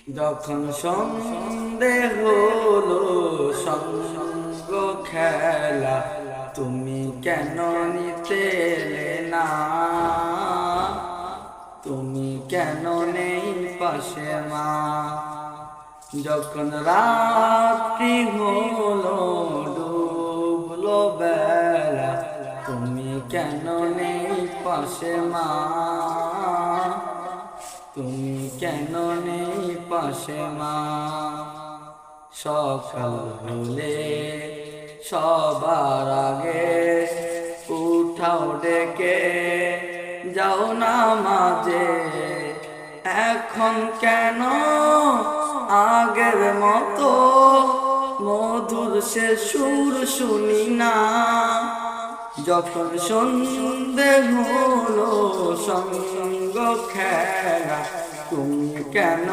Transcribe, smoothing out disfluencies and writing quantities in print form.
যখন সন্ধে হলো সঙ্গ খেলা, তুমি কেন নিতে এলে না? তুমি কেন নেই পাশে মা? যখন রাত্রি হলো ডুবলো বেলা, তুমি কেন নেই পাশে মা? তুমি কেন নেই পাশে মা? সকাল হলে সবার আগে উঠাও ডেকে যাও না মাঝে। এখন কেন আগের মতো মধুর সে সুর শুনি না? যখন সন্ধে হলো সঙ্গ খেলা, তুমি কেন